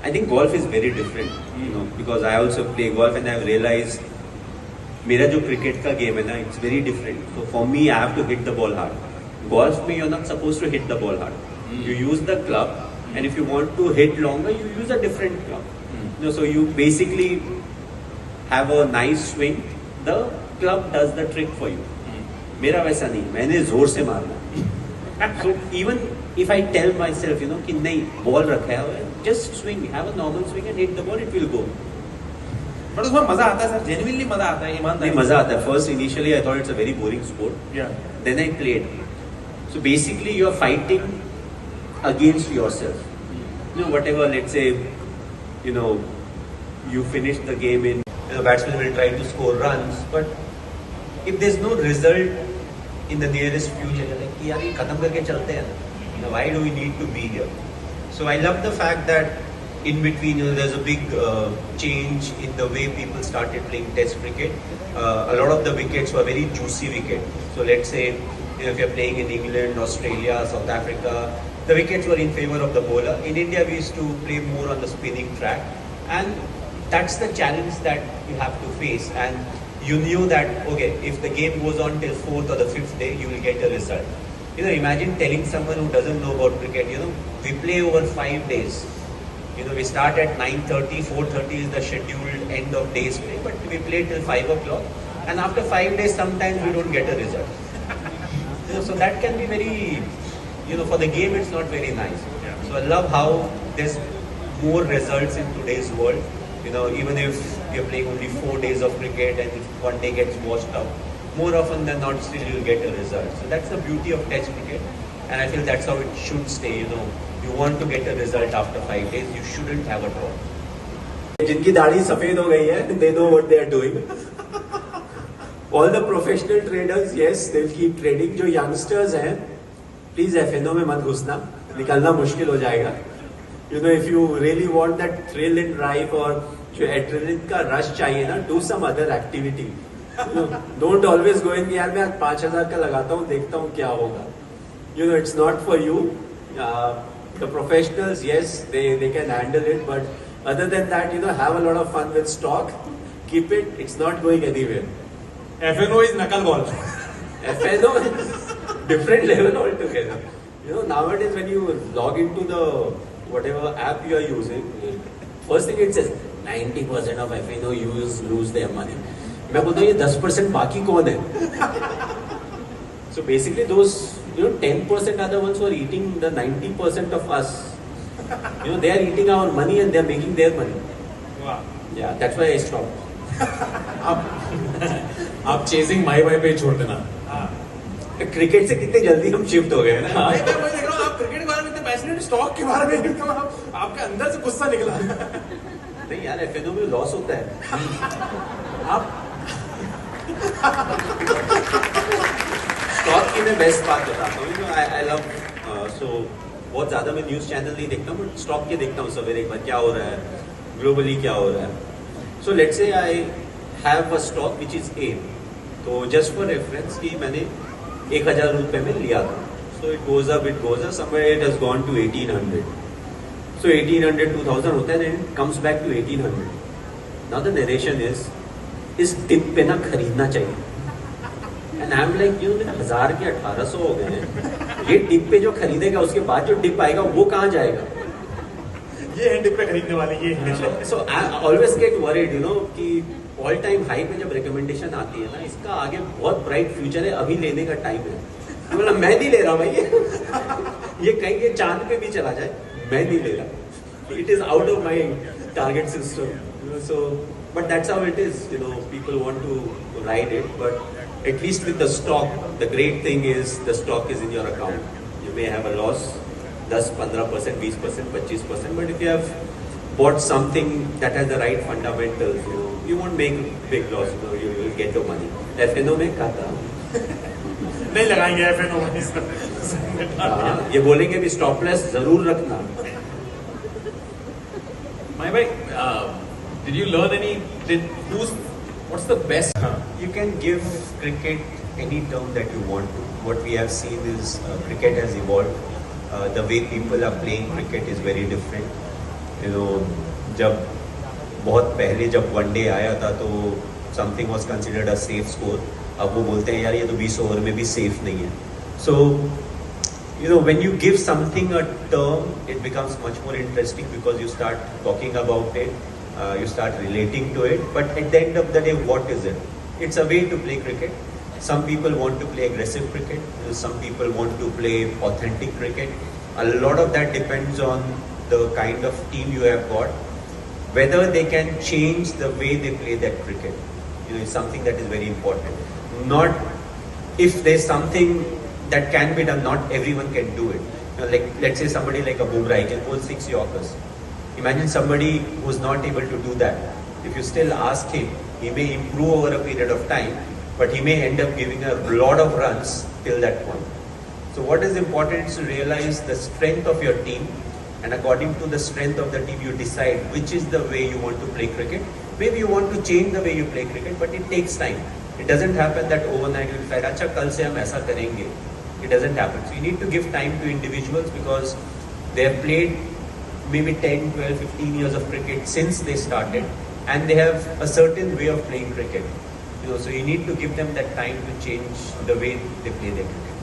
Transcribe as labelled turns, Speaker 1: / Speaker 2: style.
Speaker 1: I think golf is very different, you know, because I also play golf and I've realized मेरा जो cricket का game है ना, it's very different. So for me, I have to hit the ball hard. Golf में you're not supposed to hit the ball hard. You use the club, and if you want to hit longer, you use a different club. You know, so you basically have a nice swing. The club does the trick for you. मेरा वैसा नहीं, मैंने जोर से मारना. So even if I tell myself, you know, कि नहीं ball रखा है, just swing, have a normal swing and hit the ball, it will go.
Speaker 2: But उसमें मजा आता है सर, genuinely मजा आता है, ईमानदारी.
Speaker 1: नहीं मजा आता है. First initially I thought it's a very boring sport.
Speaker 2: Yeah.
Speaker 1: Then I played. So basically you are fighting against yourself. You know, whatever, let's say, you know, you finish the game in, you know, batsman will try to score runs, but if there's no result in the nearest future, you're like, yaar, ye khatam karke chalte hain. You know, why do we need to be here? So I love the fact that in between, you know, there's a big change in the way people started playing Test cricket. A lot of the wickets were very juicy wickets. So let's say, you know, if you're playing in England, Australia, South Africa, the wickets were in favor of the bowler. In India, we used to play more on the spinning track, and that's the challenge that you have to face. And you knew that, okay, if the game goes on till 4th or the 5th day, you will get a result. You know, imagine telling someone who doesn't know about cricket, you know, we play over 5 days. You know, we start at 9:30, 4:30 is the scheduled end of day's play, but we play till 5 o'clock. And after 5 days, sometimes we don't get a result. You know, so that can be very, you know, for the game, it's not very nice. So I love how there's more results in today's world. You know, even if you're playing only 4 days of cricket and if one day gets washed out, more often than not, still you'll get a result. So that's the beauty of Test cricket, and I feel that's how it should stay. You know, you want to get a result after 5 days, you shouldn't have a draw. जिनकी दाढ़ी सफेद हो गई है, they know what they are doing. All the professional traders, yes, they'll keep trading. जो youngsters हैं, please FNO में मत घुसना, निकलना मुश्किल हो जाएगा. You know, if you really want that thrill in life or जो adrenaline का rush चाहिए ना, do some other activity. You know, don't always go in. यार मैं 5,000 का लगाता हूँ, देखता हूँ क्या होगा. You know, it's not for you. The professionals, yes, they can handle it, but other than that, you know, have a lot of fun with stock. Keep it. It's not going anywhere.
Speaker 2: FNO is knuckle ball.
Speaker 1: FNO is different level altogether. You know, nowadays when you log into the whatever app you are using, first thing it says 90% of FNO users lose their money. मैं बोलता हूँ ये 10% बाकी कौन है? So basically those, you know, 10% are the ones who are eating the 90% of us. You know, they are eating our money and they are making their money.
Speaker 2: Wow.
Speaker 1: Yeah, that's why I stopped.
Speaker 3: आप chasing my by पे छोड़ देना.
Speaker 1: Cricket से कितने जल्दी हम shift हो गए ना.
Speaker 2: मैं वही देख रहा हूँ, आप क्रिकेट के बारे में इतने पैशनेट, स्टॉक के बारे में एकदम आपके अंदर से गुस्सा निकला.
Speaker 1: नहीं यार, एफएनओ में लॉस होता है. आप स्टॉक की मैं बेस्ट बात बताता हूँ. आई लव सो बहुत ज़्यादा मैं न्यूज़ चैनल नहीं देखता हूँ, बट स्टॉक के देखता हूँ सवेरे एक बार क्या हो रहा है, ग्लोबली क्या हो रहा है. So let's say I have a stock which is M. तो जस्ट फॉर रेफरेंस कि मैंने 1,000 रुपये में लिया था. So it goes up, somewhere it has gone to 1,800. So 1,800 2,000 होता है, then it comes back to 1,800. Now the narration is, इस डिप पे ना खरीदना चाहिए. And I am like, you know, 1,000 के 1,800 हो गए हैं. ये डिप पे जो खरीदेगा उसके बाद जो डिप आएगा वो कहाँ जाएगा?
Speaker 2: ये है डिप पे खरीदने वाले. ये
Speaker 1: so I always get worried, you know, कि ऑल टाइम हाई पे जब रिकमेंडेशन आती है ना, इसका आगे बहुत ब्राइट फ्यूचर है, अभी लेने का टाइम है. मतलब मैं नहीं ले रहा भाई, ये कहीं ये चांद पे भी चला जाए, मैं नहीं ले रहा. It is out of my target system. You know, so, but that's how it is. You know, people want to ride it, but at least with the stock, the great thing is the stock is in your account. You may have a loss, 10-15%, 20%, 25%, but if you have bought something that has the right fundamentals, you know, you won't make big loss. You know, you will get your money. FNO में खाता
Speaker 2: नहीं लगाएंगे FNO में.
Speaker 1: ये बोलेंगे भी stop loss जरूर रखना.
Speaker 3: My bhai, did you learn any? What's the best?
Speaker 1: You can give cricket any term that you want to. What we have seen is cricket has evolved. The way people are playing cricket is very different. You know, जब बहुत पहले जब one day आया था तो something was considered a safe score. अब वो बोलते हैं यार ये तो 20 ओवर में भी सेफ नहीं है. सो you know, when you give something a term, it becomes much more interesting because you start talking about it, you start relating to it. But at the end of the day, what is it? It's a way to play cricket. Some people want to play aggressive cricket. Some people want to play authentic cricket. A lot of that depends on the kind of team you have got. Whether they can change the way they play that cricket. You know, it's something that is very important. Not if there's something that can be done, not everyone can do it. You know, like let's say somebody like a Bumrah can bowl 6 Yorkers. Imagine somebody who's not able to do that. If you still ask him, he may improve over a period of time, but he may end up giving a lot of runs till that point. So what is important is to realize the strength of your team, and according to the strength of the team, you decide which is the way you want to play cricket. Maybe you want to change the way you play cricket, but it takes time. It doesn't happen that overnight you decide, अच्छा कल से हम ऐसा करेंगे. It doesn't happen. So you need to give time to individuals because they have played maybe 10, 12, 15 years of cricket since they started, and they have a certain way of playing cricket. You know, so you need to give them that time to change the way they play their cricket.